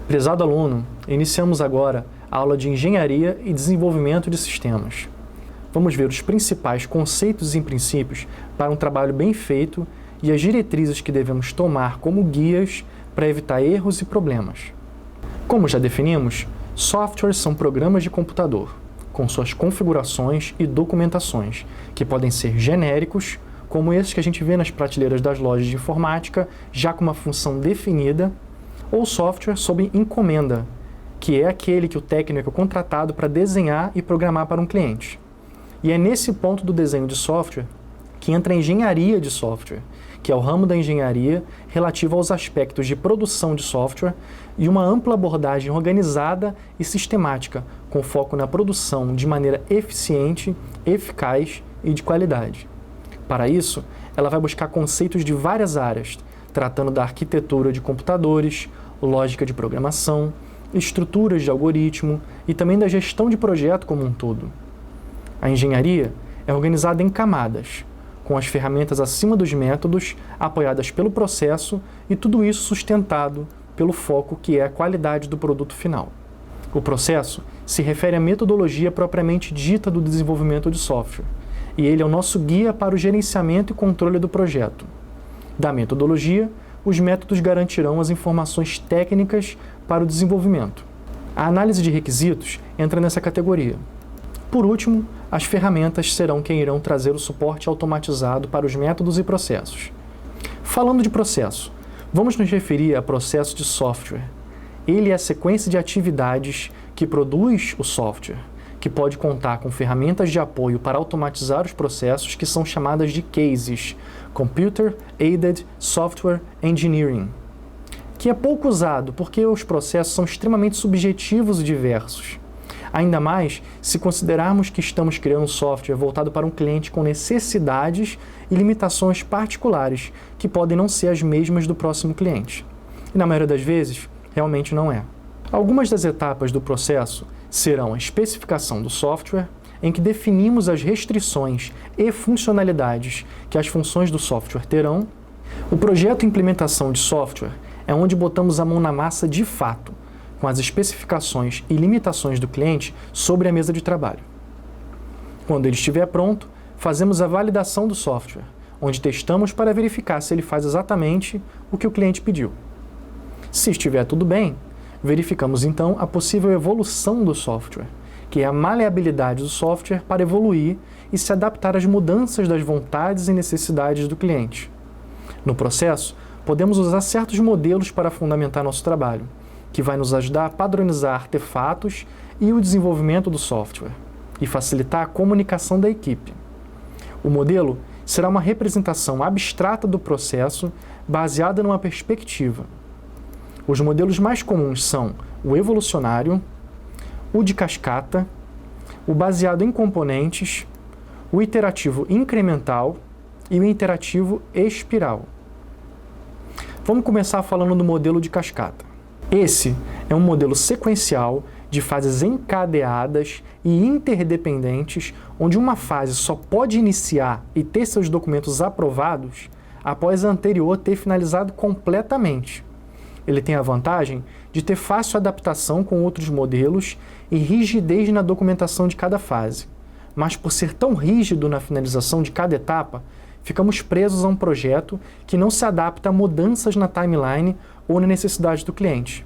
Prezado aluno, iniciamos agora a aula de Engenharia e Desenvolvimento de Sistemas. Vamos ver os principais conceitos e princípios para um trabalho bem feito e as diretrizes que devemos tomar como guias para evitar erros e problemas. Como já definimos, softwares são programas de computador, com suas configurações e documentações, que podem ser genéricos, como esses que a gente vê nas prateleiras das lojas de informática, já com uma função definida, ou software sob encomenda, que é aquele que o técnico é contratado para desenhar e programar para um cliente. E é nesse ponto do desenho de software que entra a engenharia de software, que é o ramo da engenharia relativo aos aspectos de produção de software e uma ampla abordagem organizada e sistemática, com foco na produção de maneira eficiente, eficaz e de qualidade. Para isso, ela vai buscar conceitos de várias áreas, tratando da arquitetura de computadores, lógica de programação, estruturas de algoritmo e também da gestão de projeto como um todo. A engenharia é organizada em camadas, com as ferramentas acima dos métodos, apoiadas pelo processo e tudo isso sustentado pelo foco que é a qualidade do produto final. O processo se refere à metodologia propriamente dita do desenvolvimento de software, e ele é o nosso guia para o gerenciamento e controle do projeto. Da metodologia, os métodos garantirão as informações técnicas para o desenvolvimento. A análise de requisitos entra nessa categoria. Por último, as ferramentas serão quem irão trazer o suporte automatizado para os métodos e processos. Falando de processo, vamos nos referir a processo de software. Ele é a sequência de atividades que produz o software, que pode contar com ferramentas de apoio para automatizar os processos que são chamadas de cases, Computer Aided Software Engineering, que é pouco usado porque os processos são extremamente subjetivos e diversos. Ainda mais se considerarmos que estamos criando um software voltado para um cliente com necessidades e limitações particulares, que podem não ser as mesmas do próximo cliente. E na maioria das vezes, realmente não é. Algumas das etapas do processo serão a especificação do software, em que definimos as restrições e funcionalidades que as funções do software terão. O projeto e implementação de software é onde botamos a mão na massa de fato, com as especificações e limitações do cliente sobre a mesa de trabalho. Quando ele estiver pronto, fazemos a validação do software, onde testamos para verificar se ele faz exatamente o que o cliente pediu. Se estiver tudo bem, verificamos então a possível evolução do software, que é a maleabilidade do software para evoluir e se adaptar às mudanças das vontades e necessidades do cliente. No processo, podemos usar certos modelos para fundamentar nosso trabalho, que vai nos ajudar a padronizar artefatos e o desenvolvimento do software, e facilitar a comunicação da equipe. O modelo será uma representação abstrata do processo baseada numa perspectiva. Os modelos mais comuns são o evolucionário, o de cascata, o baseado em componentes, o iterativo incremental e o interativo espiral. Vamos começar falando do modelo de cascata. Esse é um modelo sequencial de fases encadeadas e interdependentes, onde uma fase só pode iniciar e ter seus documentos aprovados após a anterior ter finalizado completamente. Ele tem a vantagem de ter fácil adaptação com outros modelos e rigidez na documentação de cada fase. Mas por ser tão rígido na finalização de cada etapa, ficamos presos a um projeto que não se adapta a mudanças na timeline ou na necessidade do cliente.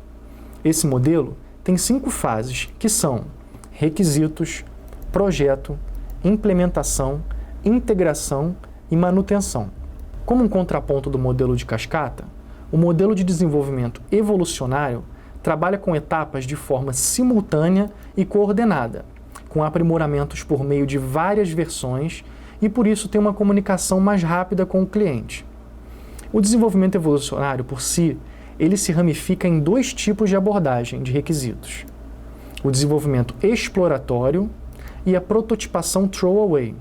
Esse modelo tem 5 fases, que são requisitos, projeto, implementação, integração e manutenção. Como um contraponto do modelo de cascata, o modelo de desenvolvimento evolucionário trabalha com etapas de forma simultânea e coordenada, com aprimoramentos por meio de várias versões e por isso tem uma comunicação mais rápida com o cliente. O desenvolvimento evolucionário, por si, ele se ramifica em 2 tipos de abordagem de requisitos: o desenvolvimento exploratório e a prototipação throwaway.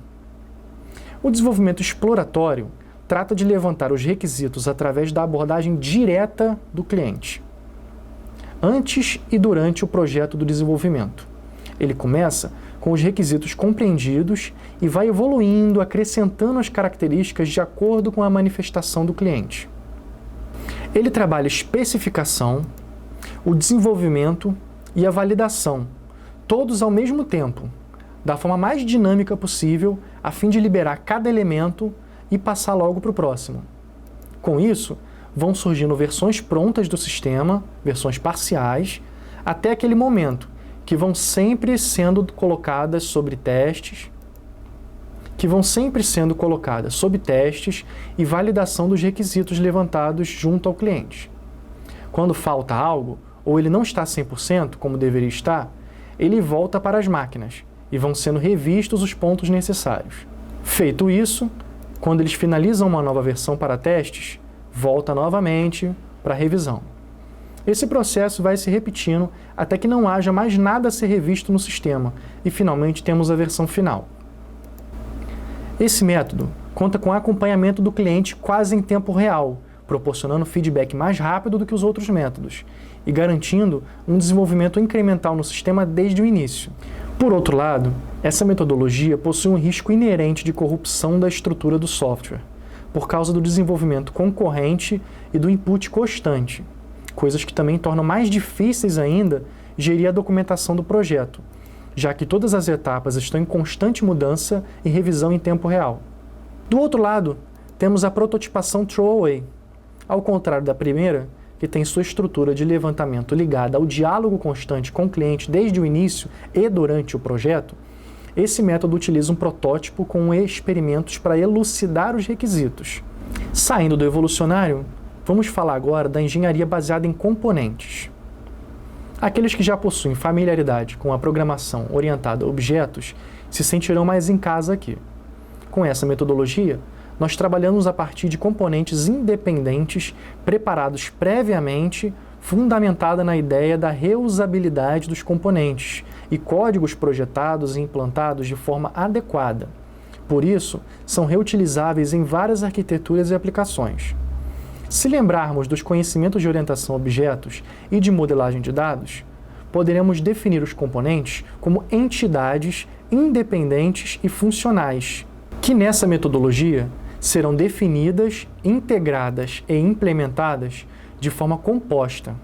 O desenvolvimento exploratório trata de levantar os requisitos através da abordagem direta do cliente, antes e durante o projeto do desenvolvimento. Ele começa com os requisitos compreendidos e vai evoluindo, acrescentando as características de acordo com a manifestação do cliente. Ele trabalha especificação, o desenvolvimento e a validação, todos ao mesmo tempo, da forma mais dinâmica possível, a fim de liberar cada elemento e passar logo para o próximo. Com isso, vão surgindo versões prontas do sistema, versões parciais, até aquele momento, que vão sempre sendo colocadas sob testes, e validação dos requisitos levantados junto ao cliente. Quando falta algo, ou ele não está 100% como deveria estar, ele volta para as máquinas e vão sendo revistos os pontos necessários. Feito isso, quando eles finalizam uma nova versão para testes, volta novamente para revisão. Esse processo vai se repetindo até que não haja mais nada a ser revisto no sistema e finalmente temos a versão final. Esse método conta com acompanhamento do cliente quase em tempo real, proporcionando feedback mais rápido do que os outros métodos e garantindo um desenvolvimento incremental no sistema desde o início. Por outro lado, essa metodologia possui um risco inerente de corrupção da estrutura do software, por causa do desenvolvimento concorrente e do input constante, coisas que também tornam mais difíceis ainda gerir a documentação do projeto, já que todas as etapas estão em constante mudança e revisão em tempo real. Do outro lado, temos a prototipação throwaway. Ao contrário da primeira, que tem sua estrutura de levantamento ligada ao diálogo constante com o cliente desde o início e durante o projeto, esse método utiliza um protótipo com experimentos para elucidar os requisitos. Saindo do evolucionário, vamos falar agora da engenharia baseada em componentes. Aqueles que já possuem familiaridade com a programação orientada a objetos se sentirão mais em casa aqui. Com essa metodologia, nós trabalhamos a partir de componentes independentes, preparados previamente, fundamentada na ideia da reusabilidade dos componentes e códigos projetados e implantados de forma adequada. Por isso, são reutilizáveis em várias arquiteturas e aplicações. Se lembrarmos dos conhecimentos de orientação a objetos e de modelagem de dados, poderemos definir os componentes como entidades independentes e funcionais, que nessa metodologia serão definidas, integradas e implementadas de forma composta.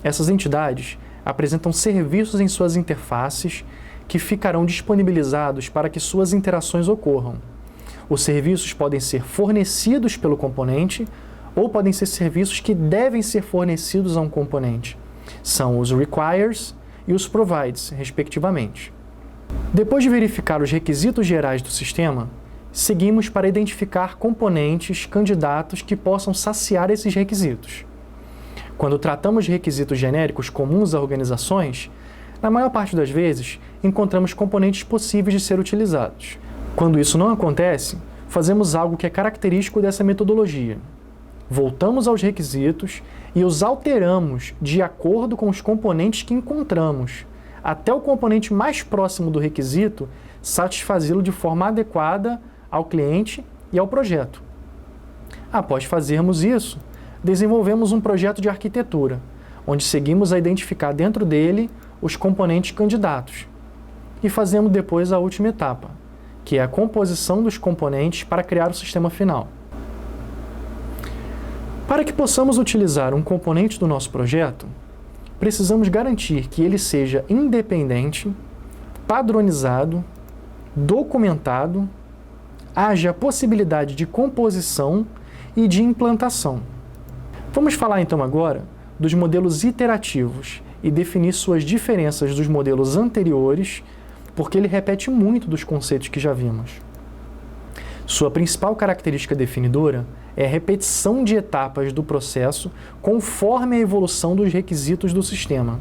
Essas entidades apresentam serviços em suas interfaces que ficarão disponibilizados para que suas interações ocorram. Os serviços podem ser fornecidos pelo componente ou podem ser serviços que devem ser fornecidos a um componente. São os requires e os provides, respectivamente. Depois de verificar os requisitos gerais do sistema, seguimos para identificar componentes candidatos que possam saciar esses requisitos. Quando tratamos de requisitos genéricos comuns a organizações, na maior parte das vezes, encontramos componentes possíveis de ser utilizados. Quando isso não acontece, fazemos algo que é característico dessa metodologia. Voltamos aos requisitos e os alteramos de acordo com os componentes que encontramos, até o componente mais próximo do requisito satisfazê-lo de forma adequada ao cliente e ao projeto. Após fazermos isso, desenvolvemos um projeto de arquitetura, onde seguimos a identificar dentro dele os componentes candidatos. E fazemos depois a última etapa, que é a composição dos componentes para criar o sistema final. Para que possamos utilizar um componente do nosso projeto, precisamos garantir que ele seja independente, padronizado, documentado, haja a possibilidade de composição e de implantação. Vamos falar então agora dos modelos iterativos e definir suas diferenças dos modelos anteriores, porque ele repete muito dos conceitos que já vimos. Sua principal característica definidora é a repetição de etapas do processo conforme a evolução dos requisitos do sistema.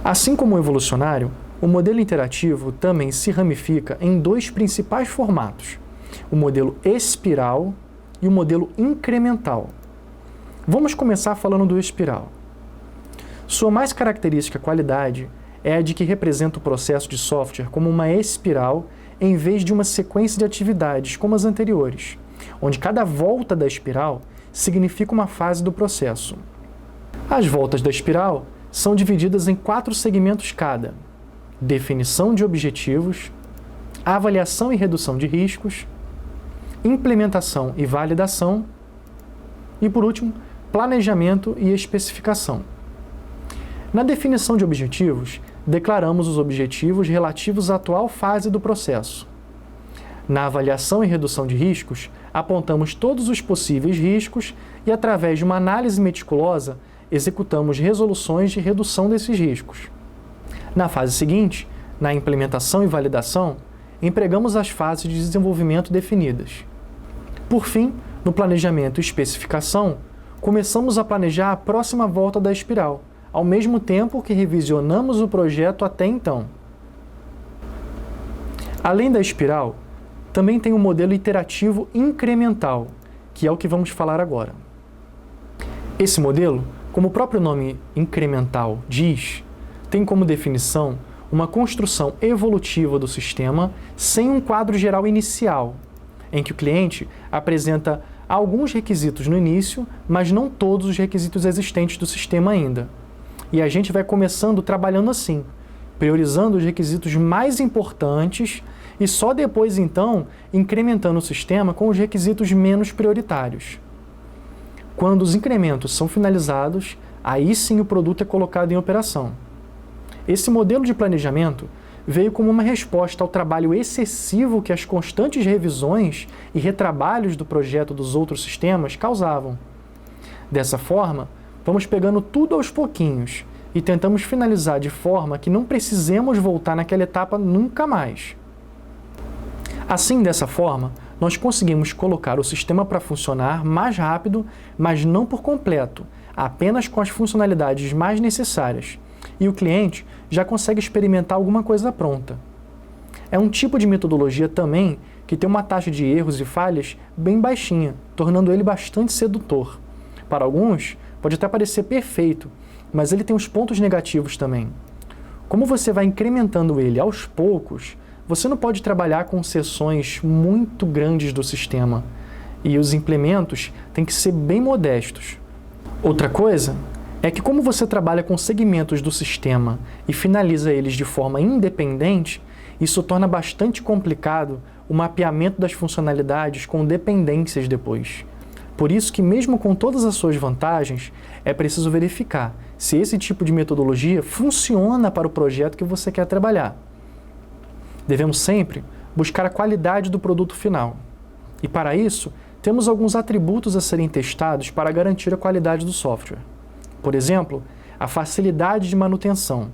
Assim como o evolucionário, o modelo interativo também se ramifica em dois principais formatos, o modelo espiral e o modelo incremental. Vamos começar falando do espiral. Sua mais característica qualidade é a de que representa o processo de software como uma espiral em vez de uma sequência de atividades como as anteriores, onde cada volta da espiral significa uma fase do processo. As voltas da espiral são divididas em 4 segmentos cada: definição de objetivos, avaliação e redução de riscos, implementação e validação e, por último, planejamento e especificação. Na definição de objetivos, declaramos os objetivos relativos à atual fase do processo. Na avaliação e redução de riscos, apontamos todos os possíveis riscos e, através de uma análise meticulosa, executamos resoluções de redução desses riscos. Na fase seguinte, na implementação e validação, empregamos as fases de desenvolvimento definidas. Por fim, no planejamento e especificação, começamos a planejar a próxima volta da espiral, ao mesmo tempo que revisionamos o projeto até então. Além da espiral, também tem um modelo iterativo incremental, que é o que vamos falar agora. Esse modelo, como o próprio nome incremental diz, tem como definição uma construção evolutiva do sistema sem um quadro geral inicial, em que o cliente apresenta alguns requisitos no início, mas não todos os requisitos existentes do sistema ainda. E a gente vai começando trabalhando assim, priorizando os requisitos mais importantes e só depois, então, incrementando o sistema com os requisitos menos prioritários. Quando os incrementos são finalizados, aí sim o produto é colocado em operação. Esse modelo de planejamento veio como uma resposta ao trabalho excessivo que as constantes revisões e retrabalhos do projeto dos outros sistemas causavam. Dessa forma, vamos pegando tudo aos pouquinhos e tentamos finalizar de forma que não precisemos voltar naquela etapa nunca mais. Assim, dessa forma, nós conseguimos colocar o sistema para funcionar mais rápido, mas não por completo, apenas com as funcionalidades mais necessárias, e o cliente já consegue experimentar alguma coisa pronta. É um tipo de metodologia também que tem uma taxa de erros e falhas bem baixinha, tornando ele bastante sedutor. Para alguns, pode até parecer perfeito, mas ele tem os pontos negativos também. Como você vai incrementando ele aos poucos, você não pode trabalhar com seções muito grandes do sistema, e os implementos têm que ser bem modestos. Outra coisa é que, como você trabalha com segmentos do sistema e finaliza eles de forma independente, isso torna bastante complicado o mapeamento das funcionalidades com dependências depois. Por isso que, mesmo com todas as suas vantagens, é preciso verificar se esse tipo de metodologia funciona para o projeto que você quer trabalhar. Devemos sempre buscar a qualidade do produto final. E para isso, temos alguns atributos a serem testados para garantir a qualidade do software. Por exemplo, a facilidade de manutenção.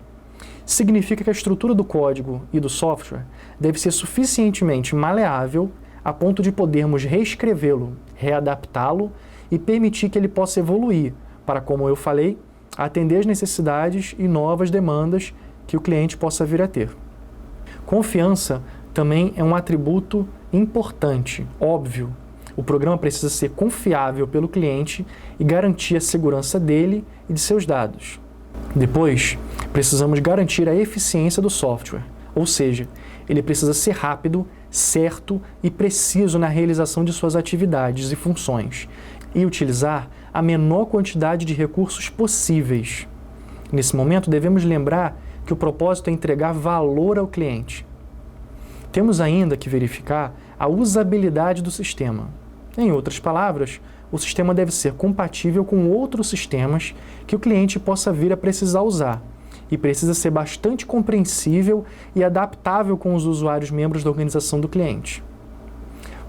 Significa que a estrutura do código e do software deve ser suficientemente maleável a ponto de podermos reescrevê-lo, readaptá-lo e permitir que ele possa evoluir para, como eu falei, atender às necessidades e novas demandas que o cliente possa vir a ter. Confiança também é um atributo importante, óbvio. O programa precisa ser confiável pelo cliente e garantir a segurança dele e de seus dados. Depois, precisamos garantir a eficiência do software, ou seja, ele precisa ser rápido, certo e preciso na realização de suas atividades e funções, e utilizar a menor quantidade de recursos possíveis. Nesse momento, devemos lembrar que o propósito é entregar valor ao cliente. Temos ainda que verificar a usabilidade do sistema. Em outras palavras, o sistema deve ser compatível com outros sistemas que o cliente possa vir a precisar usar e precisa ser bastante compreensível e adaptável com os usuários membros da organização do cliente.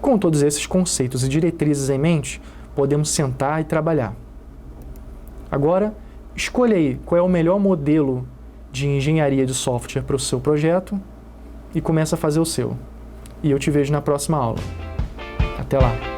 Com todos esses conceitos e diretrizes em mente, podemos sentar e trabalhar. Agora, escolha aí qual é o melhor modelo de engenharia de software para o seu projeto e começa a fazer o seu. E eu te vejo na próxima aula. Até lá!